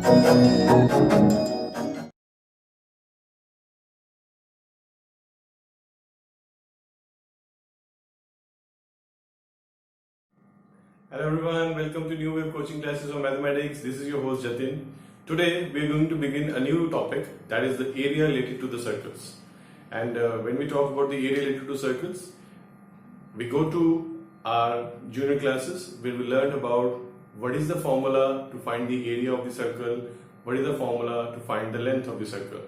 Hello everyone, welcome to New Wave Coaching Classes on Mathematics. This is your host Jatin. Today we are going to begin a new topic, that is the area related to the circles. And when we talk about the area related to circles, we go to our junior classes where we learn about what is the formula to find the area of the circle, what is the formula to find the length of the circle.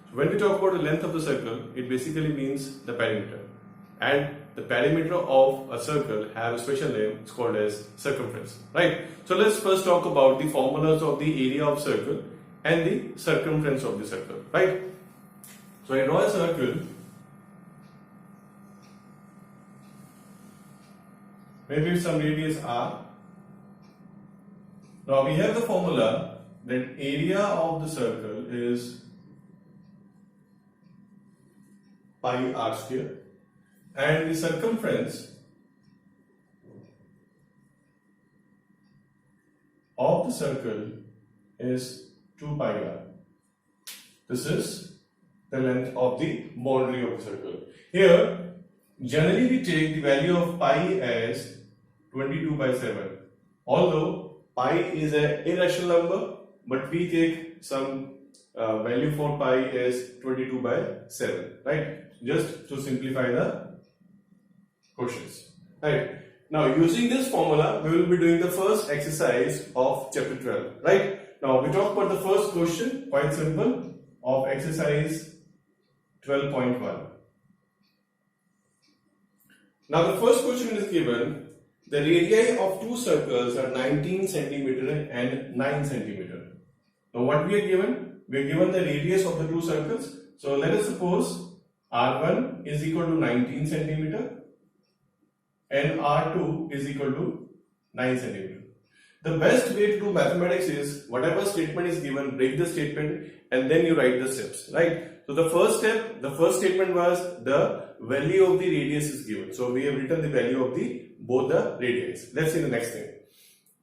So when we talk about the length of the circle, it basically means the perimeter. And the perimeter of a circle have a special name, it's called as circumference, right? So let's first talk about the formulas of the area of circle and the circumference of the circle, right? So I draw a circle, maybe with some radius r. Now we have the formula that area of the circle is pi r square. And the circumference of the circle is 2 pi r. This is the length of the boundary of the circle. Here, generally we take the value of pi as 22 by 7. Although pi is an irrational number, but we take some value for pi as 22 by 7, right? Just to simplify the questions. Right. Now using this formula, we will be doing the first exercise of chapter 12. Right. Now we talk about the first question, quite simple, of exercise 12.1. Now the first question is given, the radii of two circles are 19 centimeter and 9 centimeter. Now what we are given? We are given the radius of the two circles. So let us suppose R1 is equal to 19 centimeter. And R2 is equal to 9 centimeter. The best way to do mathematics is whatever statement is given, break the statement and then you write the steps, right? So the first step, the first statement was the value of the radius is given. So we have written the value of the both the radii. Let's see the next thing.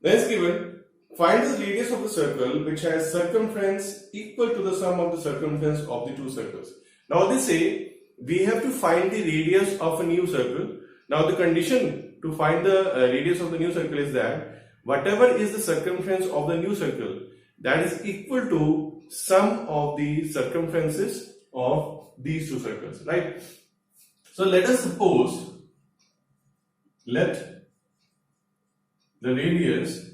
Then it's given, find the radius of the circle which has circumference equal to the sum of the circumference of the two circles. Now they say we have to find the radius of a new circle. Now the condition to find the radius of the new circle is that whatever is the circumference of the new circle, that is equal to sum of the circumferences of these two circles, right? So let us suppose, let the radius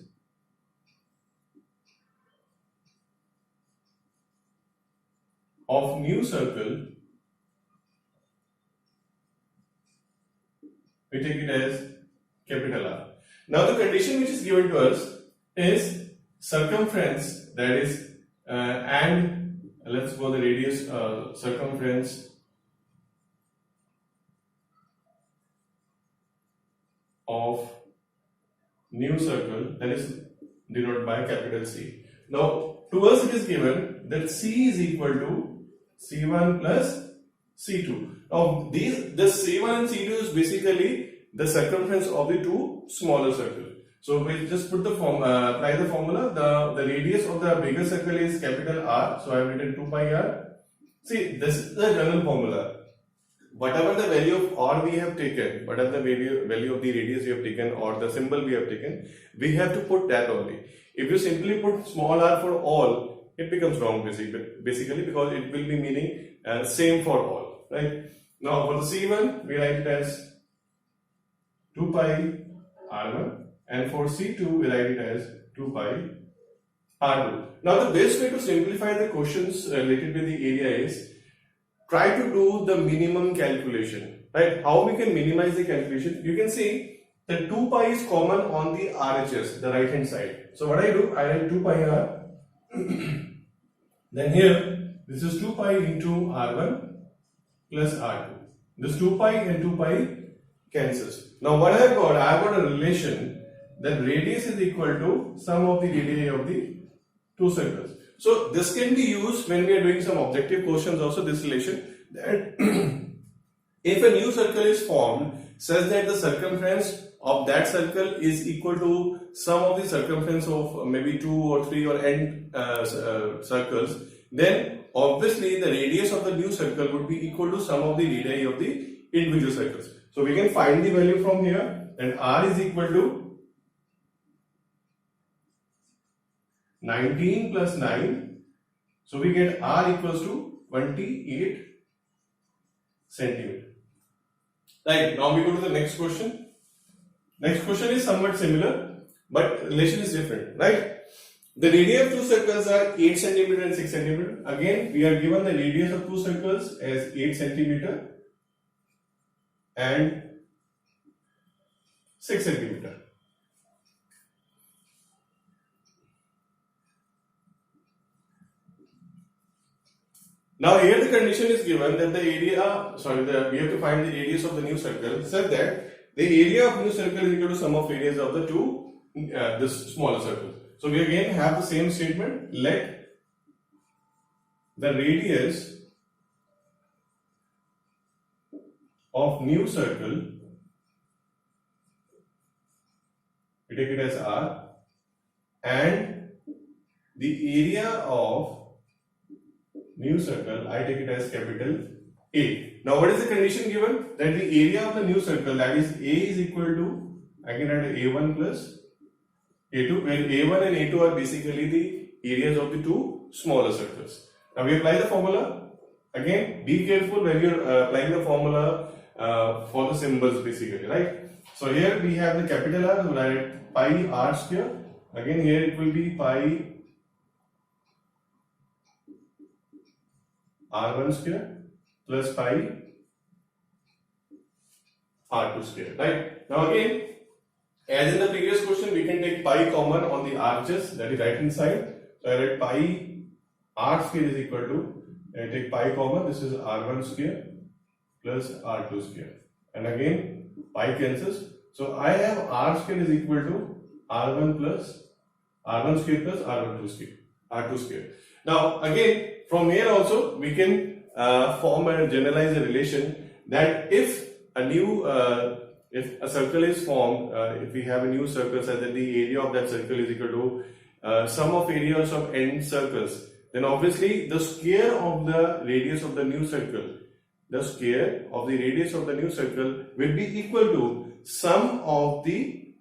of new circle, we take it as capital R. Now the condition which is given to us is circumference, that is and let's go the radius circumference of new circle, that is denoted by capital C. Now to us it is given that C is equal to C1 plus C2. Now this C1 and C2 is basically the circumference of the two smaller circles. So we just put the apply the formula. The radius of the bigger circle is capital R. So I have written 2 pi r. See, this is the general formula. Whatever the value of R we have taken, whatever the value of the radius we have taken or the symbol we have taken, we have to put that only. If you simply put small r for all, it becomes wrong basically because it will be meaning same for all, right? Now for the C1 we write it as 2 pi r1 and for C2 we write it as 2 pi r2. Now the best way to simplify the questions related to the area is try to do the minimum calculation, right? How we can minimize the calculation? You can see that 2 pi is common on the RHS, the right hand side. So what I do, I write 2 pi r. Then here this is 2 pi into r1 plus r2. This 2 pi and 2 pi cancels. Now what I have got a relation that radius is equal to sum of the radii of the two circles. So this can be used when we are doing some objective questions also, this relation, that if a new circle is formed such that the circumference of that circle is equal to sum of the circumference of maybe 2 or 3 or n circles, then obviously the radius of the new circle would be equal to sum of the radii of the individual circles. So we can find the value from here, and r is equal to 19 plus 9. So we get r equals to 28 centimeter. Right, now we go to the next question. Next question is somewhat similar, but relation is different, right? The radii of two circles are 8 centimeter and 6 centimeter. Again, we are given the radius of two circles as 8 centimeter and 6 centimeter. Now here the condition is given that the area, we have to find the radius of the new circle, such that the area of new circle is equal to sum of radius of the two this smaller circles. So we again have the same statement, let the radius of new circle, we take it as r, and the area of new circle, I take it as capital A. Now what is the condition given? That the area of the new circle, that is A, is equal to, I can write A1 plus A2, where A1 and A2 are basically the areas of the two smaller circles. Now we apply the formula. Again, be careful when you're applying the formula for the symbols basically, right? So here we have the capital R, so write pi r square. Again here it will be pi r1 square plus pi r2 square, right? Now again, as in the previous question, we can take pi common on the arches, that is right hand side. So I write pi r square is equal to, I take pi common, this is r1 square plus r2 square, and again pi cancels. So I have r square is equal to r1 square plus r2 square. Now again, from here also we can form and generalize a relation that if a new if a circle is formed, if we have a new circle such that the area of that circle is equal to sum of areas of n circles, then obviously the square of the radius of the new circle, the square of the radius of the new circle will be equal to sum of the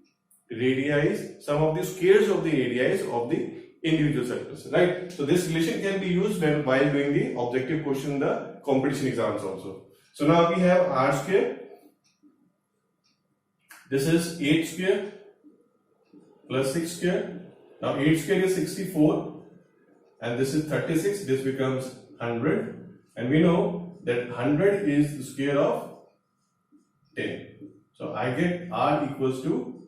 radii, sum of the squares of the radii of the individual circles, right? So this relation can be used while doing the objective question in the competition exams also. So now we have r square, this is 8 square plus 6 square. Now 8 square is 64 and this is 36, this becomes 100, and we know that 100 is the square of 10. So I get r equals to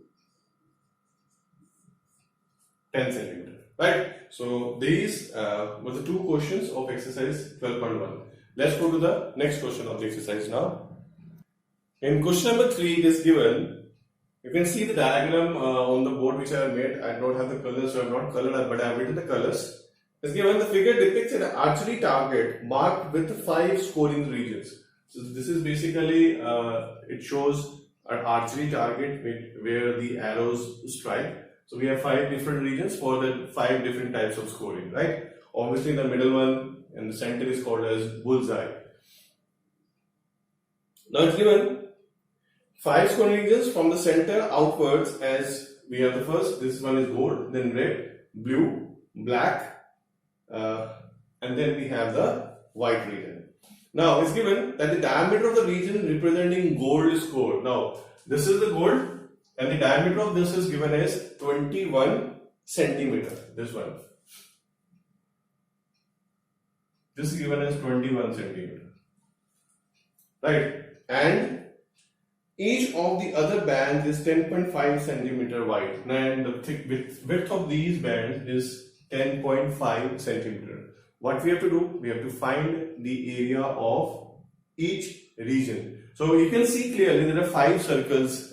10 centimeter. Right, so these were the two questions of exercise 12.1. Let's go to the next question of the exercise now. In question number 3, it is given, you can see the diagram on the board which I have made. I don't have the colors, so I have not colored, but I have written the colors. It's given the figure depicts an archery target marked with 5 scoring regions. So this is basically, it shows an archery target where the arrows strike. So we have 5 different regions for the 5 different types of scoring, right? Obviously the middle one and the center is called as bullseye. Now it's given 5 scoring regions from the center outwards, as we have the first, this one is gold, then red, blue, black, and then we have the white region. Now it's given that the diameter of the region representing gold is scored. Now this is the gold, and the diameter of this is given as 21 centimeter. This one. This is given as 21 centimeter. Right? And each of the other bands is 10.5 centimeter wide. And the width of these bands is 10.5 centimeter. What we have to do? We have to find the area of each region. So you can see clearly there are 5 circles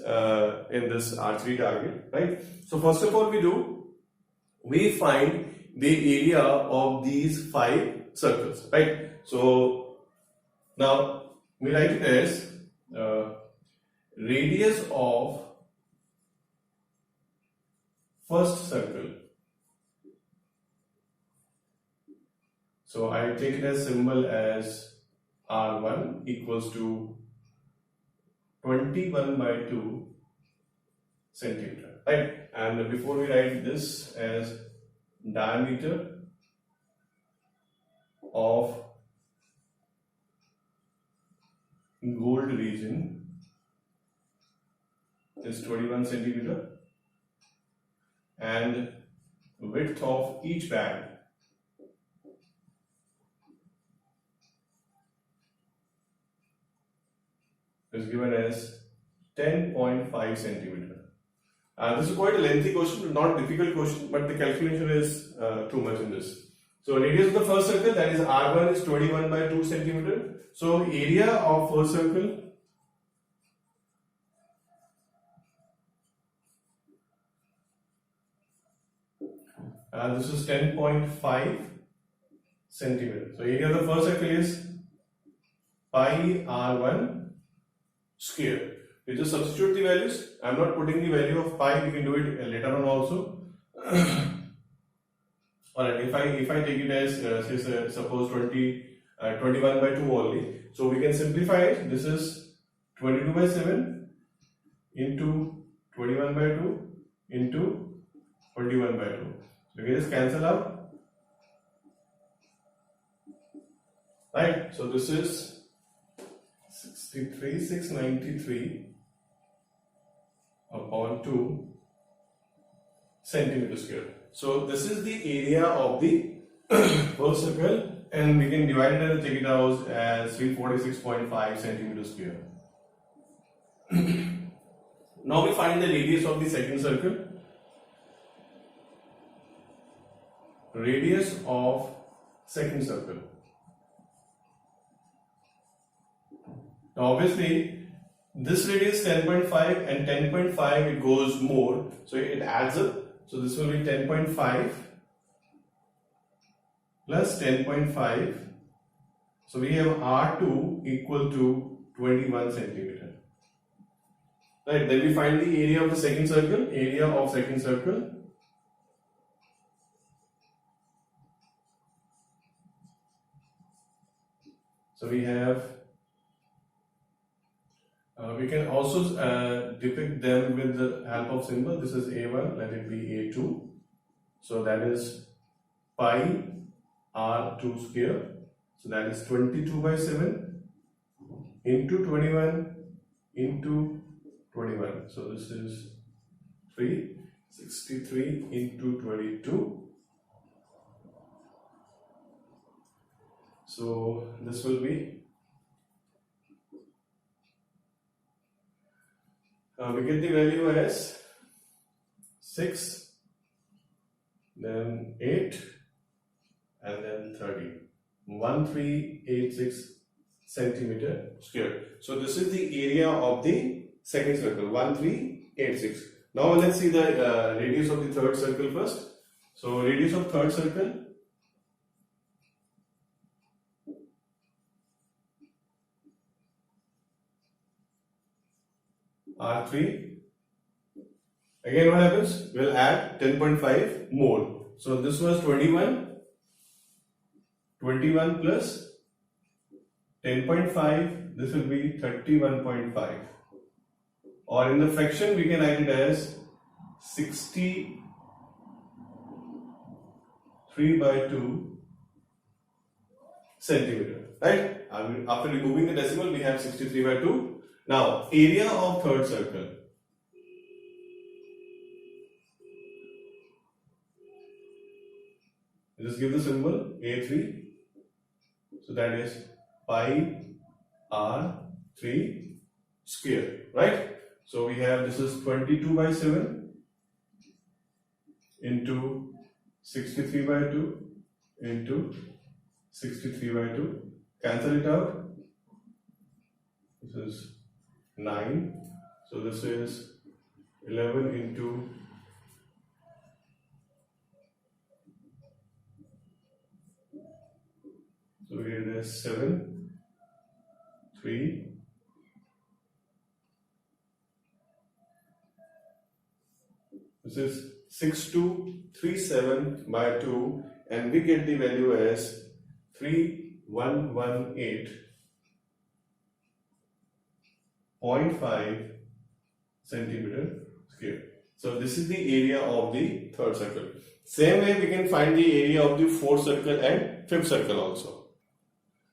in this archery target, right? So first of all we find the area of these 5 circles, right? So now we write it as radius of first circle. So I take it as symbol as R1 equals to 21 by 2 centimeter, right? And before we write this as diameter of gold region is 21 centimeter and width of each band is given as 10.5 centimeter. This is quite a lengthy question, not difficult question, but the calculation is too much in this. So radius of the first circle, that is R1, is 21 by 2 centimeter. So area of first circle this is 10.5 centimeter. So area of the first circle is pi R1 square. You just substitute the values. I am not putting the value of pi. We can do it later on also. Alright, if I take it as suppose 21 by 2 only, so we can simplify it. This is 22 by 7 into 21 by 2 into 21 by 2. So we can just cancel out. Right, so this is 693 upon 2 centimeter square. So this is the area of the first circle, and we can divide it and take it out as 346.5 centimeter square. Now we find the radius of the second circle. Radius of second circle. Now obviously this radius 10.5 and 10.5 it goes more, so it adds up. So this will be 10.5 plus 10.5. So we have R2 equal to 21 centimeter. Right, then we find the area of the second circle. Area of second circle. So we have we can also depict them with the help of symbol. This is A1, let it be A2. So that is pi R2 square. So that is 22 by 7 into 21 into 21. So this is 363 into 22. So this will be we get the value as 6, then 8, and then 30. 1386 centimeter square. So this is the area of the second circle, 1386. Now let's see the radius of the third circle first. So radius of third circle, R3. Again what happens? We'll add 10.5 more. So this was 21 plus 10.5, this will be 31.5. Or in the fraction we can write it as 63 by 2 centimeter. Right? After removing the decimal we have 63 by 2. Now, area of third circle. Just give the symbol A3. So that is pi R3 square, right? So we have this is 22 by 7 into 63 by 2 into 63 by 2. Cancel it out. This is 9. So this is 11 into 7, 3. This is 6237 by 2, and we get the value as 3118.5 centimeter square. So this is the area of the third circle. Same way we can find the area of the fourth circle and fifth circle also.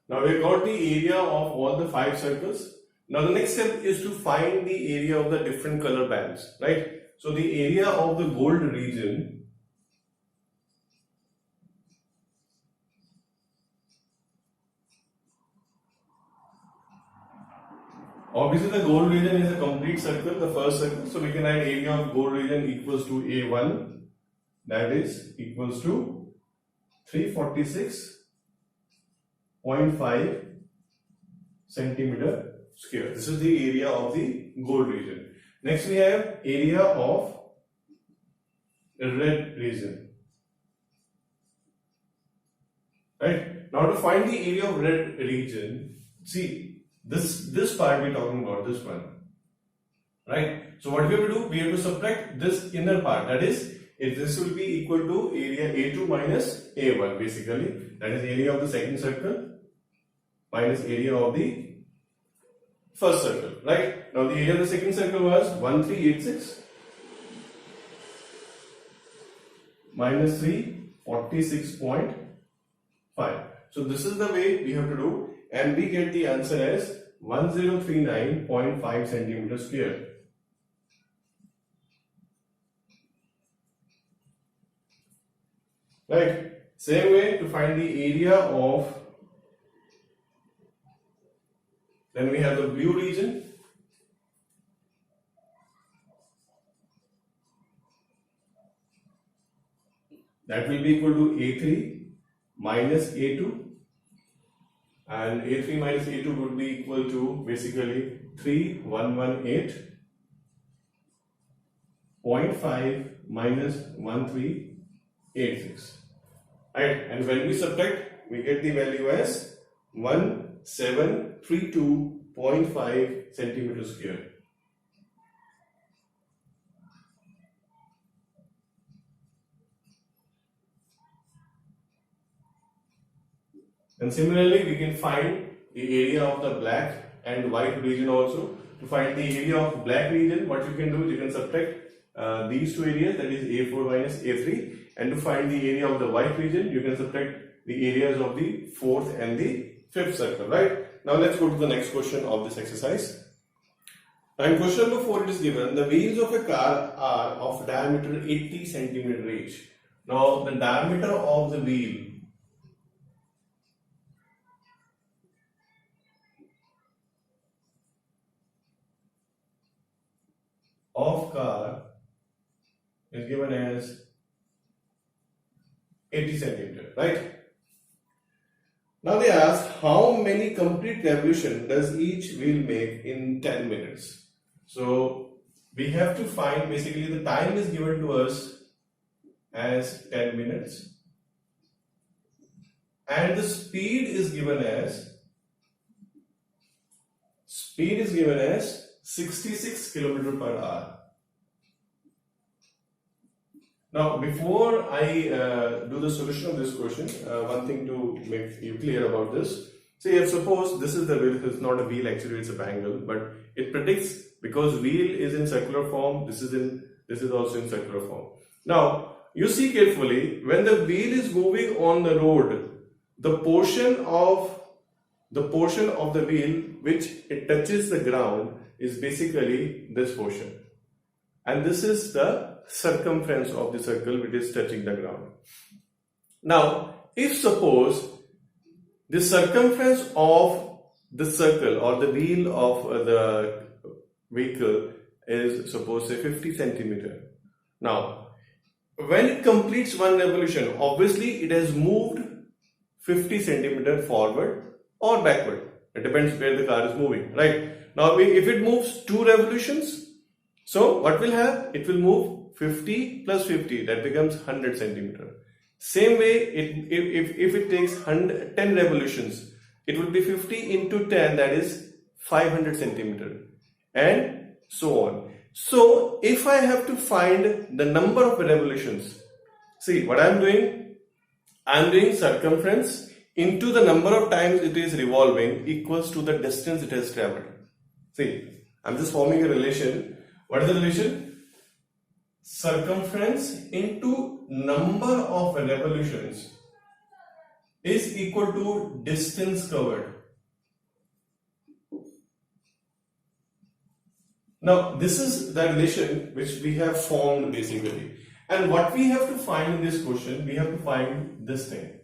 Now we got the area of all the 5 circles. Now the next step is to find the area of the different color bands, right? So the area of the gold region obviously the gold region is a complete circle, the first circle. So we can write area of gold region equals to A1, that is equals to 346.5 centimeter square. This is the area of the gold region. Next we have area of red region. Right? Now to find the area of red region, see this part we are talking about, this one. Right? So what we have to do, we have to subtract this inner part, that is, if this will be equal to area A2 minus A1 basically, that is area of the second circle minus area of the first circle, right? Now the area of the second circle was 1386 minus 346.5. So this is the way we have to do, and we get the answer as 1039.5 centimeter square. Right? Same way to find the area of, then we have the blue region. That will be equal to A3 minus A2, and A3 minus A2 would be equal to basically 3118.5 minus 1386. Right? And when we subtract, we get the value as 1732.5 centimeter square. And similarly, we can find the area of the black and white region also. To find the area of black region, what you can do is you can subtract these two areas, that is A4 minus A3, and to find the area of the white region, you can subtract the areas of the fourth and the fifth circle, right? Now let's go to the next question of this exercise. And question number 4, it is given, the wheels of a car are of diameter 80 centimeter each. Now the diameter of the wheel of car is given as 80 centimeter, right? Now they ask how many complete revolution does each wheel make in 10 minutes. So we have to find, basically the time is given to us as 10 minutes and the speed is given as 66 km per hour. Now, before I do the solution of this question, one thing to make you clear about this. Say, if suppose this is the wheel, it's not a wheel, actually it's a bangle, but it predicts, because wheel is in circular form, this is also in circular form. Now, you see carefully, when the wheel is moving on the road, the portion of the wheel which it touches the ground is basically this portion, and this is the circumference of the circle which is touching the ground. Now, if suppose the circumference of the circle or the wheel of the vehicle is, suppose, say 50 centimeter. Now, when it completes one revolution, obviously it has moved 50 centimeter forward or backward. It depends where the car is moving, right? Now, if it moves 2 revolutions, so what will have? It will move 50 plus 50, that becomes 100 centimeter. Same way, if it takes 10 revolutions, it will be 50 into 10, that is 500 centimeter, and so on. So if I have to find the number of revolutions, see what I am doing? I am doing circumference into the number of times it is revolving equals to the distance it has traveled. See, I am just forming a relation. What is the relation? Circumference into number of revolutions is equal to distance covered. Now, this is the relation which we have formed basically. And what we have to find in this question, we have to find this thing.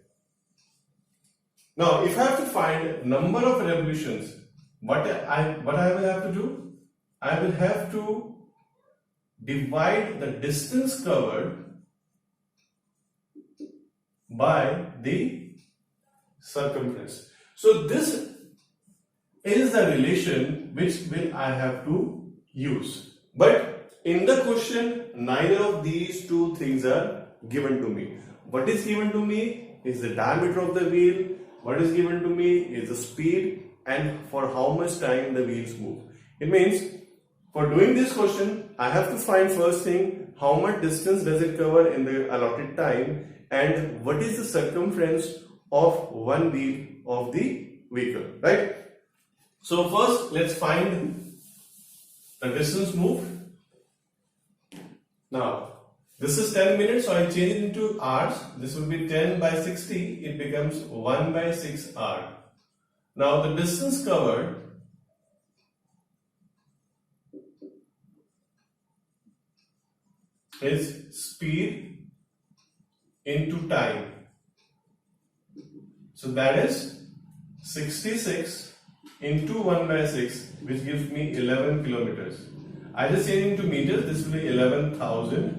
Now, if I have to find number of revolutions, what I will have to do? I will have to divide the distance covered by the circumference. So this is the relation which I have to use. But in the question, neither of these two things are given to me. What is given to me is the diameter of the wheel. What is given to me is the speed and for how much time the wheels move. It means for doing this question, I have to find first thing, how much distance does it cover in the allotted time and what is the circumference of one wheel of the vehicle, right? So first let's find the distance moved. Now this is 10 minutes, so I change it into hours. This will be 10 by 60, it becomes 1 by 6 hour. Now the distance covered is speed into time. So that is 66 into 1 by 6, which gives me 11 kilometers. I just change into meters, this will be 11,000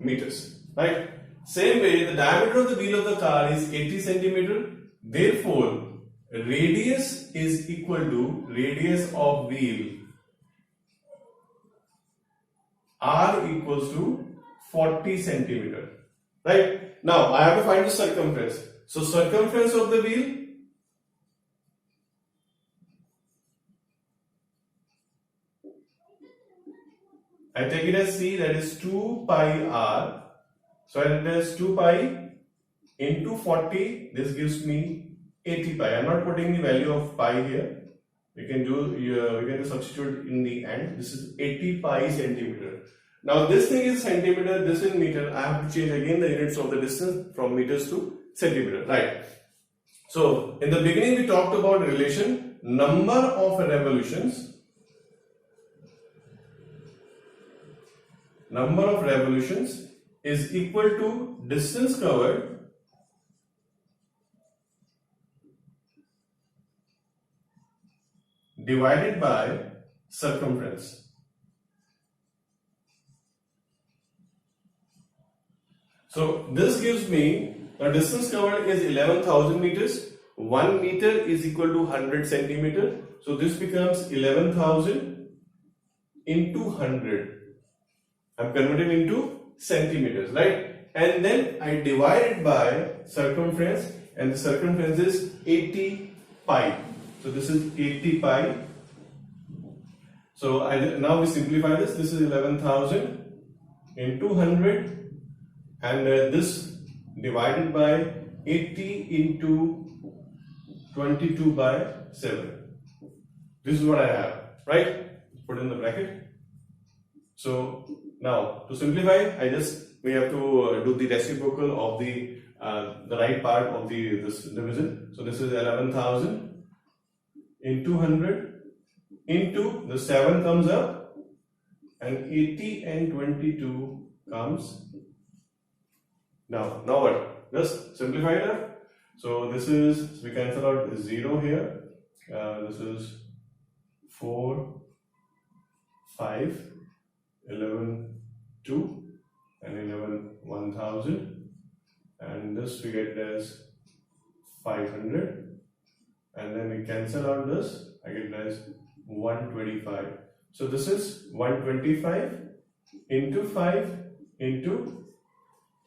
meters, right? Same way, the diameter of the wheel of the car is 80 centimeter. Therefore, radius is equal to radius of wheel R equals to 40 centimeter, right? Now, I have to find the circumference. So, circumference of the wheel I take it as C, that is 2 pi R. So, it is 2 pi into 40, this gives me 80 pi. I am not putting the value of pi here. We can do substitute in the end. This is 80 pi centimeter. Now this thing is centimeter, this is meter. I have to change again the units of the distance from meters to centimeter, right? So in the beginning we talked about relation number of revolutions. Number of revolutions is equal to distance covered divided by circumference. So this gives me the distance covered is 11,000 meters. 1 meter is equal to 100 centimeter. So this becomes 11,000 into 100. I'm converting into centimeters, right? And then I divide it by circumference, and the circumference is 80 pi. So this is 80 pi. So now we simplify this. This is 11,000 into 100. And this divided by 80 into 22 by 7. This is what I have, right? Put in the bracket. So now to simplify, we have to do the reciprocal of the right part of this division. So this is 11,000 into 100 into the 7 comes up, and 80 and 22 comes. Now what? Just simplify it up. So this is, we cancel out 0 here. This is 4, 5, 11, 2, and 11, 1000. And this we get as 500. And then we cancel out this, I get it as 125. So this is 125 into 5 into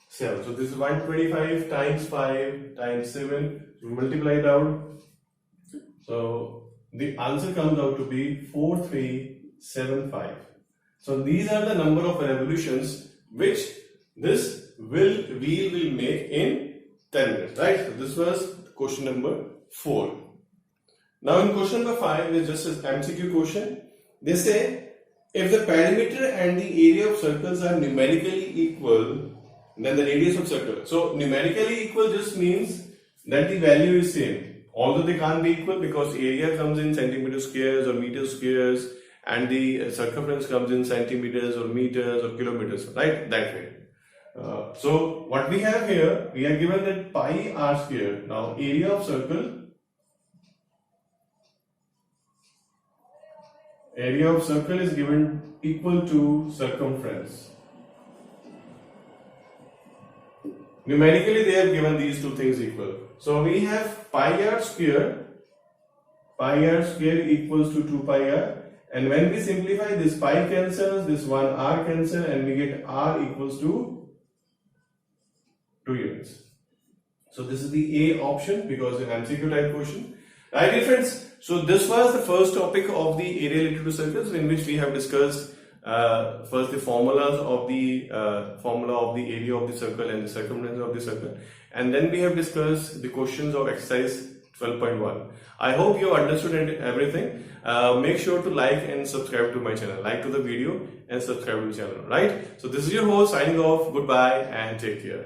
7. So this is 125 times 5 times 7. So we multiply it out. So the answer comes out to be 43 0.75. So these are the number of revolutions which this wheel will make in 10 minutes, right? So this was question number 4. Now in question number 5 is just an MCQ question. They say if the perimeter and the area of circles are numerically equal, then the radius of circle. So numerically equal just means that the value is same. Although they can't be equal because area comes in centimeter squares or meter squares and the circumference comes in centimeters or meters or kilometers, right? That way. So what we have here, we are given that pi r square. Now area of circle is given equal to circumference. Numerically they have given these two things equal. So we have pi r square equals to 2 pi r, and when we simplify, this pi cancels, this one r cancel, and we get r equals to 2 units. So this is the A option because an MCQ type question. Right, dear friends? So this was the first topic of the area related to circles, in which we have discussed first the formulas of the area of the circle and the circumference of the circle, and then we have discussed the questions of exercise 12.1. I hope you understood everything. Make sure to like and subscribe to my channel. Like to the video and subscribe to the channel. Right? So this is your host signing off. Goodbye and take care.